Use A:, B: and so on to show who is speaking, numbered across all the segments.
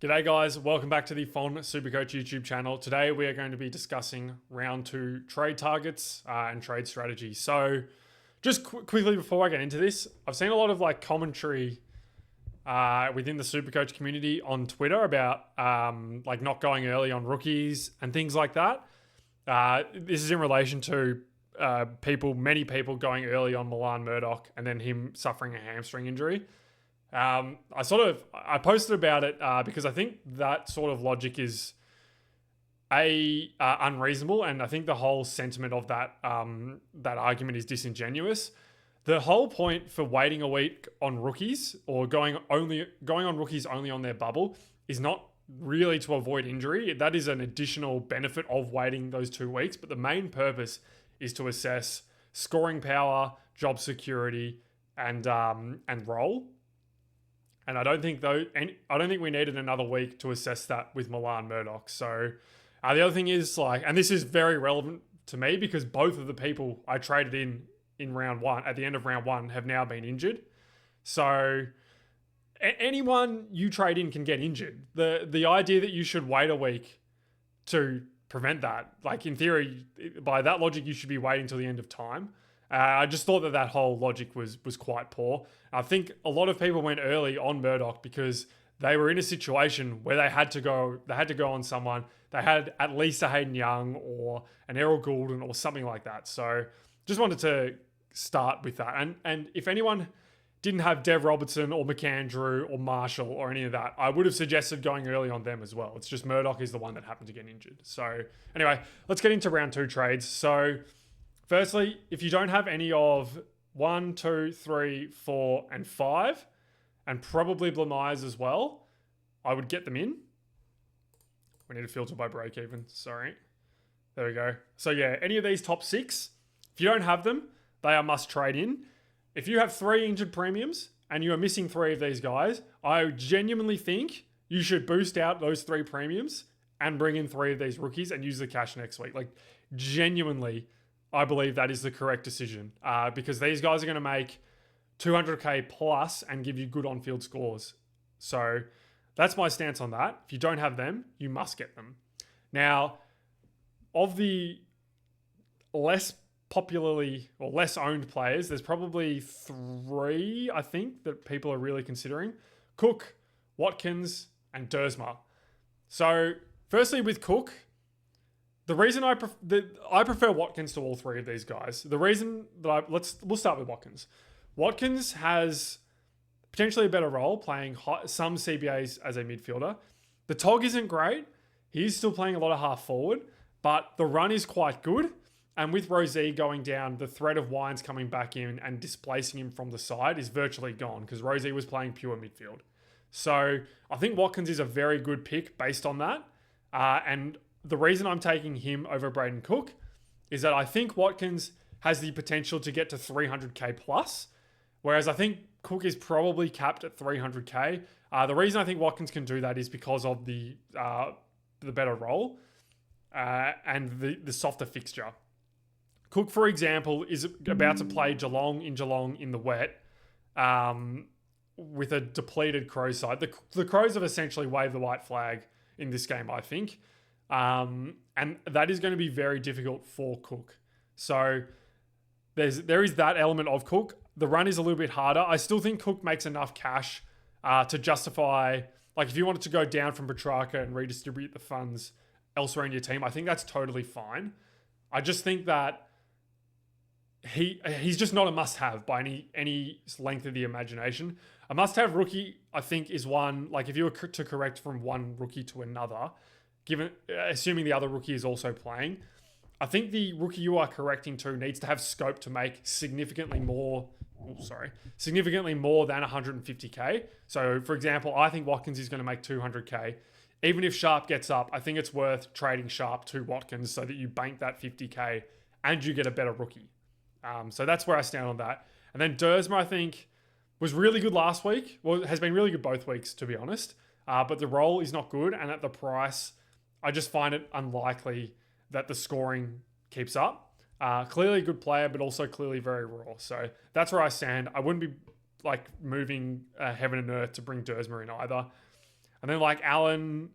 A: G'day guys, welcome back to the Fon Supercoach YouTube channel. Today we are going to be discussing round 2 trade targets and trade strategy. So just quickly before I get into this, I've seen a lot of commentary within the Supercoach community on Twitter about not going early on rookies and things like that. This is in relation to many people going early on Milan Murdoch and then him suffering a hamstring injury. I posted about it because I think that sort of logic is unreasonable, and I think the whole sentiment of that argument is disingenuous. The whole point for waiting a week on rookies or going on rookies only on their bubble is not really to avoid injury. That is an additional benefit of waiting those 2 weeks, but the main purpose is to assess scoring power, job security, and role. And I don't think we needed another week to assess that with Milan Murdoch. So the other thing is and this is very relevant to me because both of the people I traded in round 1 at the end of round 1 have now been injured. So anyone you trade in can get injured. The idea that you should wait a week to prevent that, in theory, by that logic, you should be waiting till the end of time. I just thought that whole logic was quite poor. I think a lot of people went early on Murdoch because they were in a situation where they had to go on someone. They had at least a Hayden Young or an Errol Goulden or something like that. So just wanted to start with that. And if anyone didn't have Dev Robertson or McAndrew or Marshall or any of that, I would have suggested going early on them as well. It's just Murdoch is the one that happened to get injured. So anyway, let's get into round 2 trades. So firstly, if you don't have any of 1, 2, 3, 4, and 5, and probably Blamires as well, I would get them in. We need to filter by break even. Sorry. There we go. So yeah, any of these top 6, if you don't have them, they are must trade in. If you have 3 injured premiums and you are missing 3 of these guys, I genuinely think you should boost out those 3 premiums and bring in 3 of these rookies and use the cash next week. Genuinely, I believe that is the correct decision because these guys are going to make 200k plus and give you good on-field scores. So that's my stance on that. If you don't have them, you must get them. Now, of the less popularly or less owned players, there's probably 3, I think, that people are really considering. Cook, Watkins, and Dersma. So firstly with Cook, the reason I prefer Watkins to all 3 of these guys. The reason that we'll start with Watkins. Watkins has potentially a better role playing some CBAs as a midfielder. The TOG isn't great. He's still playing a lot of half forward, but the run is quite good. And with Rosie going down, the threat of Wines coming back in and displacing him from the side is virtually gone because Rosie was playing pure midfield. So I think Watkins is a very good pick based on that. And the reason I'm taking him over Braden Cook is that I think Watkins has the potential to get to 300k plus, whereas I think Cook is probably capped at 300k. The reason I think Watkins can do that is because of the better role and the softer fixture. Cook, for example, is about to play Geelong in the wet with a depleted Crows side. The Crows have essentially waved the white flag in this game, I think. And that is going to be very difficult for Cook. So there is that element of Cook. The run is a little bit harder. I still think Cook makes enough cash to justify, if you wanted to go down from Petrarca and redistribute the funds elsewhere in your team, I think that's totally fine. I just think that he's just not a must-have by any length of the imagination. A must-have rookie, I think, is one, if you were to correct from one rookie to another, assuming the other rookie is also playing, I think the rookie you are correcting to needs to have scope to make significantly more than 150k. So, for example, I think Watkins is going to make 200k. Even if Sharp gets up, I think it's worth trading Sharp to Watkins so that you bank that 50k and you get a better rookie. So that's where I stand on that. And then Dersma, I think, was really good last week. Well, has been really good both weeks, to be honest. But the role is not good. And at the price, I just find it unlikely that the scoring keeps up. Clearly a good player, but also clearly very raw. So that's where I stand. I wouldn't be moving heaven and earth to bring Dersma in either. And then like Allen,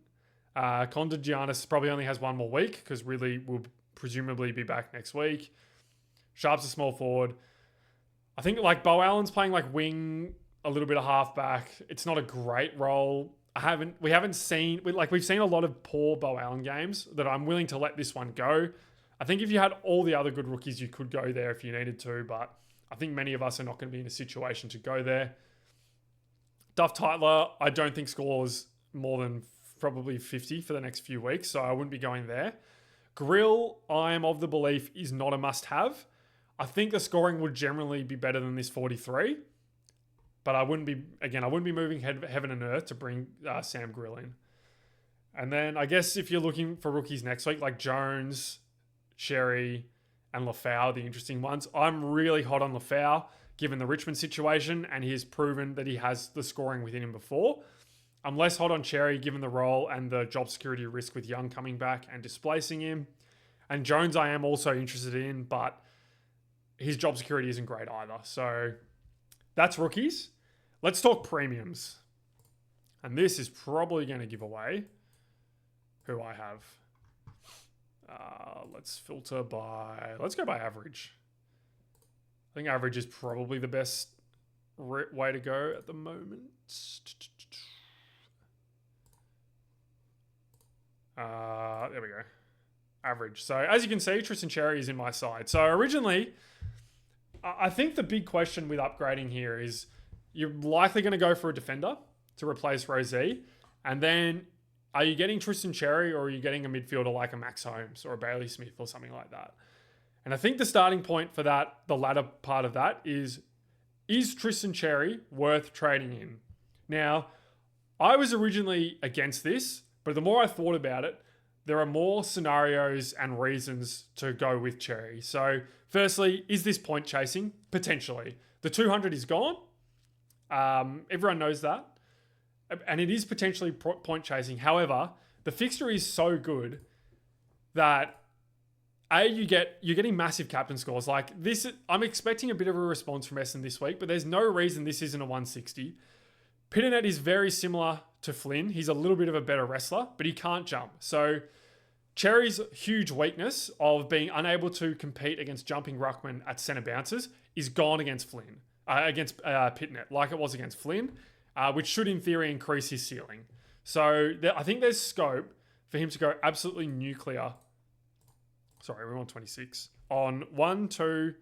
A: Condagianis probably only has one more week because really will presumably be back next week. Sharp's a small forward. I think like Bo Allen's playing like wing, a little bit of halfback. It's not a great role. We've seen a lot of poor Bo Allen games that I'm willing to let this one go. I think if you had all the other good rookies, you could go there if you needed to, but I think many of us are not going to be in a situation to go there. Duff Tytler, I don't think scores more than probably 50 for the next few weeks, so I wouldn't be going there. Grill, I am of the belief, is not a must-have. I think the scoring would generally be better than this 43, but I wouldn't be moving heaven and earth to bring Sam Grill in. And then I guess if you're looking for rookies next week, like Jones, Xerri, and Lafau, the interesting ones. I'm really hot on Lafau, given the Richmond situation, and he has proven that he has the scoring within him before. I'm less hot on Xerri, given the role and the job security risk with Young coming back and displacing him. And Jones I am also interested in, but his job security isn't great either. So that's rookies. Let's talk premiums. And this is probably going to give away who I have. Let's go by average. I think average is probably the best way to go at the moment. There we go. Average. So as you can see, Tristan Xerri is in my side. So originally, I think the big question with upgrading here is you're likely going to go for a defender to replace Rozee. And then are you getting Tristan Xerri or are you getting a midfielder like a Max Holmes or a Bailey Smith or something like that? And I think the starting point for that, the latter part of that is Tristan Xerri worth trading in? Now, I was originally against this, but the more I thought about it, there are more scenarios and reasons to go with Xerri. So firstly, is this point chasing? Potentially. The 200 is gone. Everyone knows that. And it is potentially point chasing. However, the fixture is so good that you're getting massive captain scores. Like this, I'm expecting a bit of a response from Essendon this week, but there's no reason this isn't a 160. Pitternet is very similar to Flynn. He's a little bit of a better wrestler, but he can't jump. So Cherry's huge weakness of being unable to compete against jumping ruckman at centre bounces is gone against Pitternet, like it was against Flynn, which should in theory increase his ceiling. So I think there's scope for him to go absolutely nuclear. Sorry, we're on 26. On 1, 2,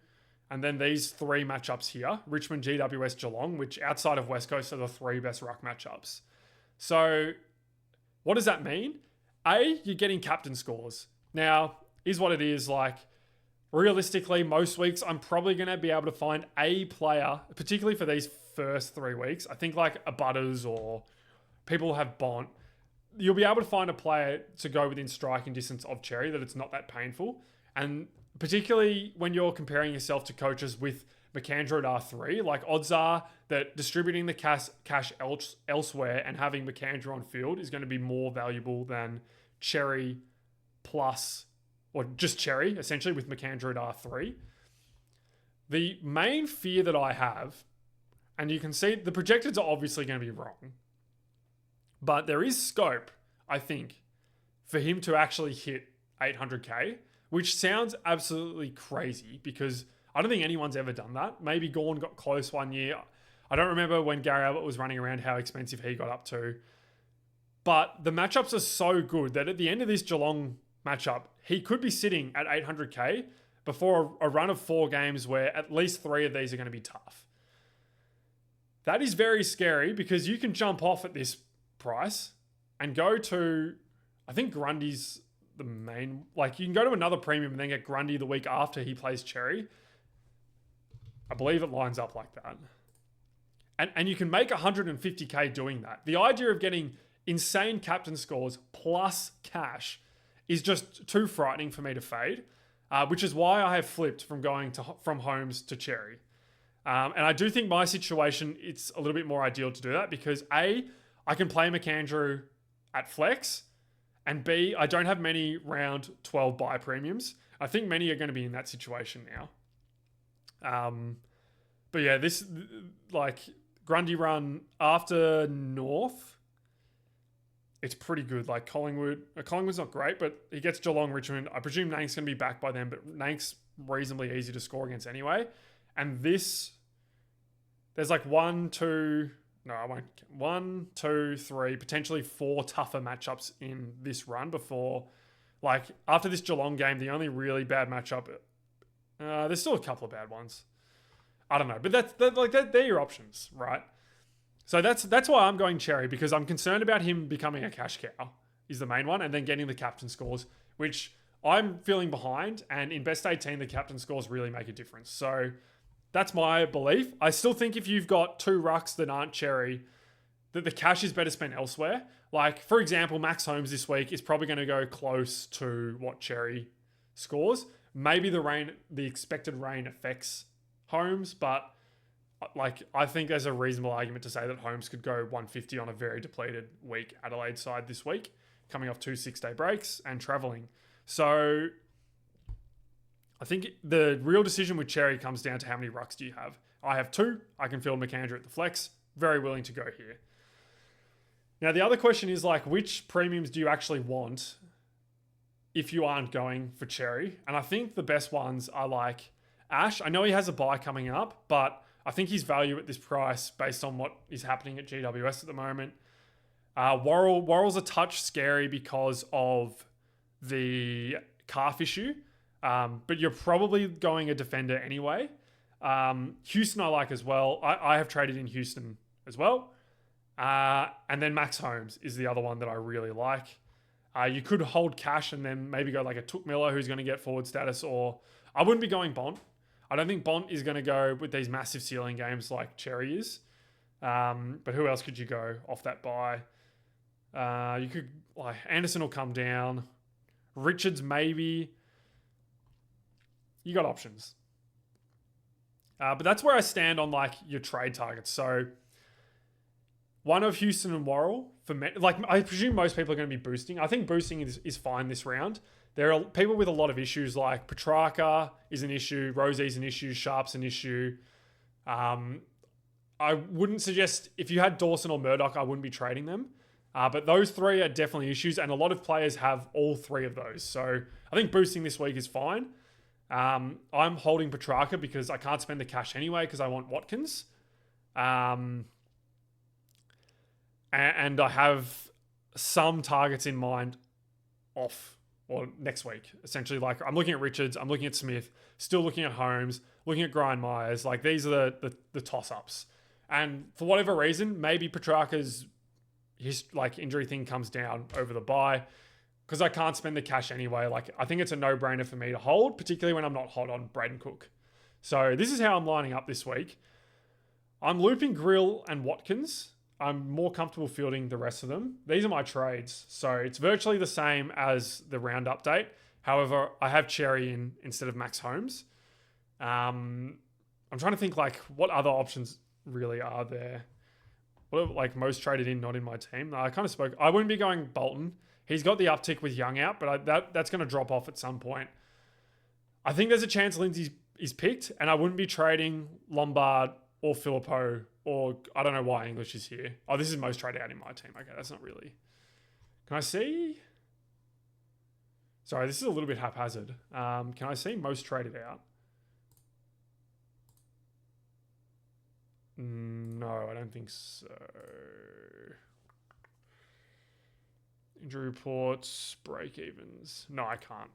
A: and then these 3 matchups here. Richmond, GWS, Geelong, which outside of West Coast are the 3 best ruck matchups. So what does that mean? You're getting captain scores. Now, is what it is. Like, realistically, most weeks, I'm probably going to be able to find a player, particularly for these first 3 weeks. I think like a Butters or people have Bont. You'll be able to find a player to go within striking distance of Xerri that it's not that painful. And particularly when you're comparing yourself to coaches with McAndrew at R3, like odds are that distributing the cash elsewhere and having McAndrew on field is going to be more valuable than Xerri plus, or just Xerri, essentially, with McAndrew at R3. The main fear that I have, and you can see the projectors are obviously going to be wrong, but there is scope, I think, for him to actually hit 800k, which sounds absolutely crazy because I don't think anyone's ever done that. Maybe Gawn got close one year. I don't remember when Gary Ablett was running around how expensive he got up to. But the matchups are so good that at the end of this Geelong matchup, he could be sitting at 800k before a run of 4 games where at least 3 of these are going to be tough. That is very scary because you can jump off at this price and go to, I think Grundy's the main, like you can go to another premium and then get Grundy the week after he plays Xerri. I believe it lines up like that. And you can make 150k doing that. The idea of getting insane captain scores plus cash is just too frightening for me to fade, which is why I have flipped from going from Holmes to Xerri. And I do think my situation, it's a little bit more ideal to do that because A, I can play McAndrew at flex, and B, I don't have many round 12 buy premiums. I think many are going to be in that situation now. But yeah, this, like, Grundy run after North, it's pretty good. Like Collingwood's not great, but he gets Geelong, Richmond. I presume Nank's going to be back by then, but Nank's reasonably easy to score against anyway. And there's like 1, 2, no, I won't. 1, 2, 3, potentially 4 tougher matchups in this run before, like after this Geelong game, the only really bad matchup. There's still a couple of bad ones. I don't know, but they're your options, right? So that's why I'm going Xerri, because I'm concerned about him becoming a cash cow is the main one, and then getting the captain scores, which I'm feeling behind. And in best 18, the captain scores really make a difference. So that's my belief. I still think if you've got 2 rucks that aren't Xerri, that the cash is better spent elsewhere. Like, for example, Max Holmes this week is probably going to go close to what Xerri scores. Maybe the expected rain affects Holmes, but like I think there's a reasonable argument to say that Holmes could go 150 on a very depleted week Adelaide side this week, coming off 2 6-day breaks and travelling. So I think the real decision with Xerri comes down to how many rucks do you have. I have 2. I can field McAndrew at the flex. Very willing to go here. Now the other question is like, which premiums do you actually want if you aren't going for Xerri? And I think the best ones are like Ash. I know he has a buy coming up, but I think his value at this price, based on what is happening at GWS at the moment. Worrell's a touch scary because of the calf issue, but you're probably going a defender anyway. Houston I like as well. I have traded in Houston as well. And then Max Holmes is the other one that I really like. You could hold cash and then maybe go like a Took Miller who's going to get forward status, or I wouldn't be going Bont. I don't think Bont is going to go with these massive ceiling games like Xerri is. But who else could you go off that buy? You could, like, Anderson will come down. Richards maybe. You got options. But that's where I stand on like your trade targets. So one of Houston and Worrell, for me, like I presume most people are going to be boosting. I think boosting is fine this round. There are people with a lot of issues, like Petrarca is an issue, Rosie's an issue, Sharp's an issue. I wouldn't suggest, if you had Dawson or Murdoch, I wouldn't be trading them. But those 3 are definitely issues, and a lot of players have all 3 of those. So I think boosting this week is fine. I'm holding Petrarca because I can't spend the cash anyway because I want Watkins. And I have some targets in mind off or next week. Essentially, like I'm looking at Richards, I'm looking at Smith, still looking at Holmes, looking at Grind Myers. Like these are the toss-ups. And for whatever reason, maybe Petrarca's injury thing comes down over the bye because I can't spend the cash anyway. Like I think it's a no-brainer for me to hold, particularly when I'm not hot on Braden Cook. So this is how I'm lining up this week. I'm looping Grill and Watkins. I'm more comfortable fielding the rest of them. These are my trades. So it's virtually the same as the round update. However, I have Xerri in instead of Max Holmes. I'm trying to think like what other options really are there. What are, like most traded in, not in my team. I kind of spoke. I wouldn't be going Bolton. He's got the uptick with Young out, but that's going to drop off at some point. I think there's a chance Lindsay is picked, and I wouldn't be trading Lombard or Filippo, or I don't know why English is here. Oh, this is most traded out in my team. Okay, that's not really. Can I see? Sorry, this is a little bit haphazard. Can I see most traded out? No, I don't think so. Injury reports, break evens. No, I can't.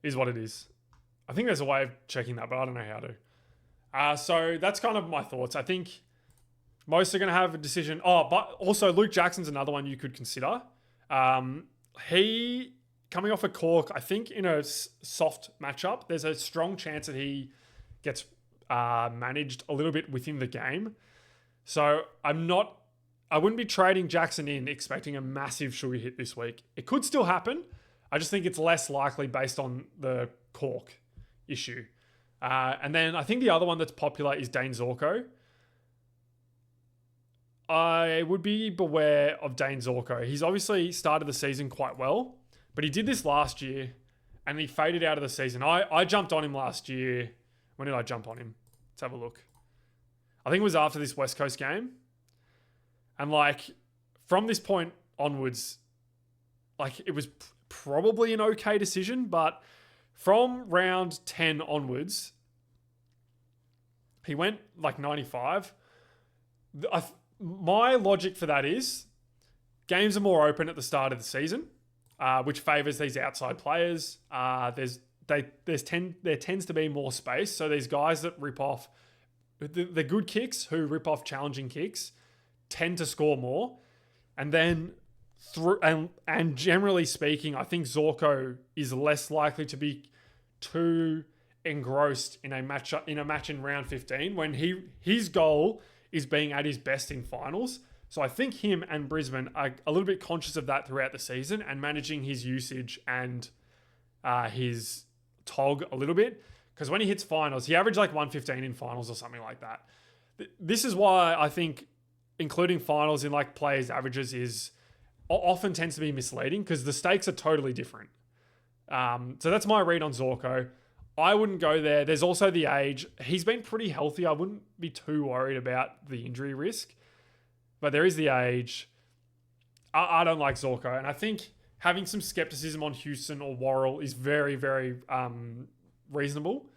A: Is what it is. I think there's a way of checking that, but I don't know how to. So that's kind of my thoughts. I think most are going to have a decision. Oh, but also Luke Jackson's another one you could consider. He, coming off a cork, I think in a soft matchup, there's a strong chance that he gets managed a little bit within the game. So I wouldn't be trading Jackson in expecting a massive sugar hit this week. It could still happen. I just think it's less likely based on the cork issue. And then I think the other one that's popular is Dane Zorko. I would be beware of Dane Zorko. He's obviously started the season quite well, but he did this last year and he faded out of the season. I jumped on him last year. When did I jump on him? Let's have a look. I think it was after this West Coast game. And like from this point onwards, like it was probably an okay decision, but from round 10 onwards, he went like 95. My logic for that is games are more open at the start of the season, which favours these outside players. There tends to be more space. So these guys that rip off the good kicks, who rip off challenging kicks, tend to score more. And then and generally speaking, I think Zorko is less likely to be too engrossed in a match in round 15 when his goal is being at his best in finals. So I think him and Brisbane are a little bit conscious of that throughout the season and managing his usage and his tog a little bit. Because when he hits finals, he averaged like 115 in finals or something like that. This is why I think including finals in like players' averages is often tends to be misleading because the stakes are totally different. So that's my read on Zorko. I wouldn't go there. There's also the age. He's been pretty healthy. I wouldn't be too worried about the injury risk. But there is the age. I don't like Zorko. And I think having some skepticism on Houston or Worrell is very, very reasonable.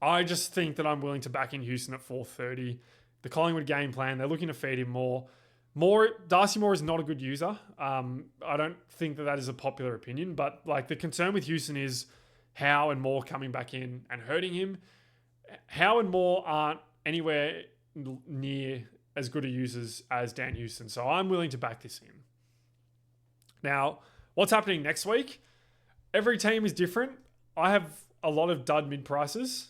A: I just think that I'm willing to back in Houston at 430. The Collingwood game plan, they're looking to feed him more. Darcy Moore is not a good user. I don't think that is a popular opinion. But like the concern with Houston is Howe and Moore coming back in and hurting him. Howe and Moore aren't anywhere near as good a users as Dan Houston. So I'm willing to back this in. Now, what's happening next week? Every team is different. I have a lot of dud mid prices.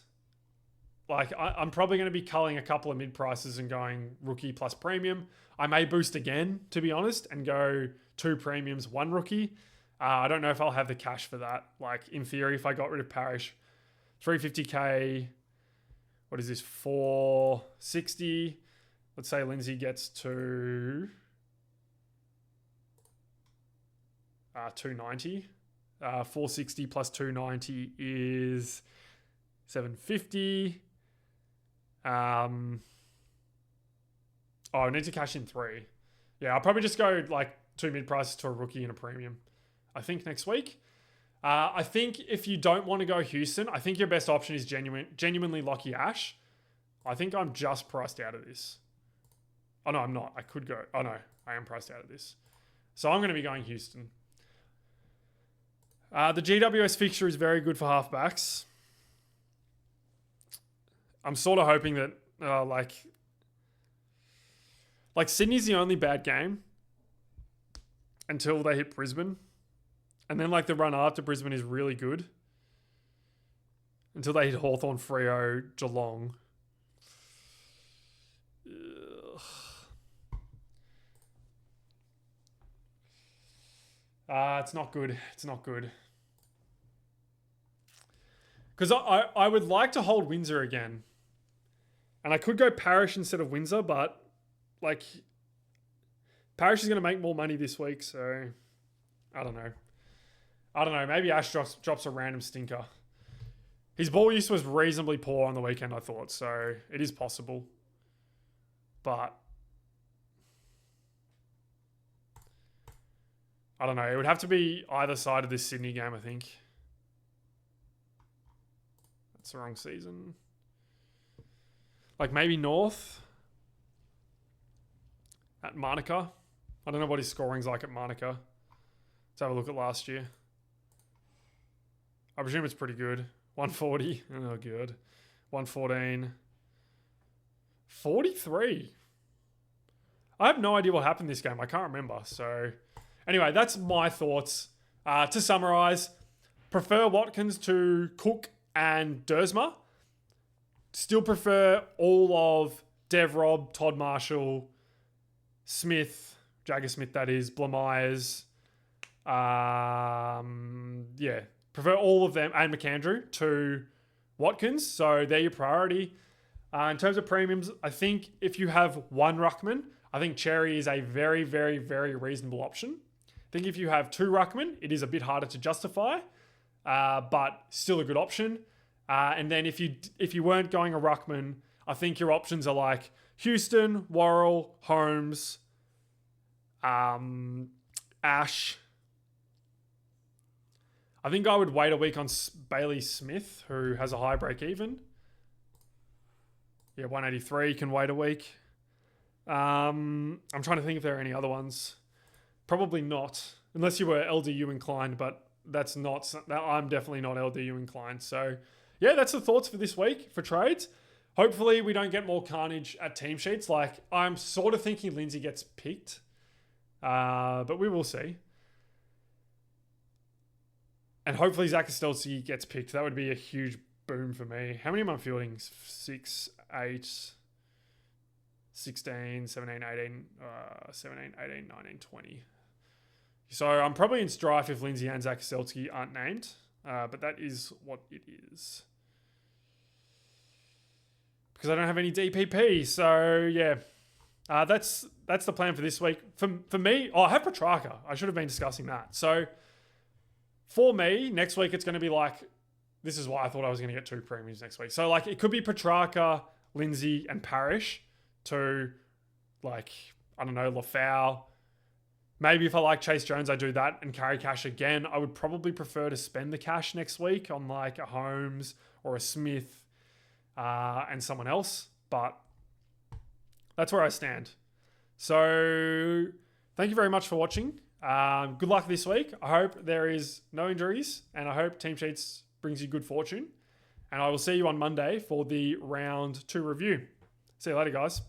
A: Like I'm probably going to be culling a couple of mid prices and going rookie plus premium. I may boost again, to be honest, and go 2 premiums, 1 rookie. I don't know if I'll have the cash for that. Like in theory, if I got rid of Parrish, 350k, what is this, 460? Let's say Lindsay gets to 290. 460 plus 290 is 750. I need to cash in 3. Yeah, I'll probably just go like 2 mid prices to a rookie and a premium. I think next week. I think if you don't want to go Houston, I think your best option is genuinely Lockie Ash. I think I'm just priced out of this. Oh, no, I'm not. I could go. Oh, no, I am priced out of this. So I'm going to be going Houston. The GWS fixture is very good for halfbacks. I'm sort of hoping that like Sydney's the only bad game until they hit Brisbane. And then like the run after Brisbane is really good until they hit Hawthorn, Freo, Geelong. It's not good. It's not good. Because I would like to hold Windsor again. And I could go Parrish instead of Windsor, but like Parrish is going to make more money this week, so I don't know. Maybe Ash drops a random stinker. His ball use was reasonably poor on the weekend, I thought, so it is possible. But I don't know. It would have to be either side of this Sydney game, I think. That's the wrong season. Like maybe North at Monica. I don't know what his scoring's like at Monica. Let's have a look at last year. I presume it's pretty good. 140. Oh, good. 114. 43. I have no idea what happened this game. I can't remember. So anyway, that's my thoughts. To summarise, prefer Watkins to Cook and Dersma. Still prefer all of Dev Rob, Todd Marshall, Smith, Jagger Smith that is, Blamires. Prefer all of them and McAndrew to Watkins. So they're your priority. In terms of premiums, I think if you have one ruckman, I think Cherry is a very, very, very reasonable option. I think if you have 2 ruckman, it is a bit harder to justify, but still a good option. And then if you weren't going a ruckman, I think your options are like Houston, Worrell, Holmes, Ash. I think I would wait a week on Bailey Smith, who has a high break even. Yeah, 183 can wait a week. I'm trying to think if there are any other ones. Probably not, unless you were LDU inclined, but I'm definitely not LDU inclined. So yeah, that's the thoughts for this week for trades. Hopefully we don't get more carnage at team sheets. Like, I'm sort of thinking Lindsay gets picked, but we will see. And hopefully Zach Estelzi gets picked. That would be a huge boom for me. How many am I fielding? 6, 8, 16, 17, 18, 17, 18, 19, 20. So I'm probably in strife if Lindsay and Zach Estelzi aren't named. But that is what it is. Because I don't have any DPP. So yeah, that's the plan for this week. For me, I have Petrarca. I should have been discussing that. So for me, next week it's going to be like, this is why I thought I was going to get 2 premiums next week. So like it could be Petrarca, Lindsay, and Parrish to like, I don't know, Lafau. Maybe if I like Chase Jones, I do that and carry cash again. I would probably prefer to spend the cash next week on like a Holmes or a Smith and someone else. But that's where I stand. So thank you very much for watching. Good luck this week. I hope there is no injuries and I hope Team Sheets brings you good fortune. And I will see you on Monday for the round 2 review. See you later, guys.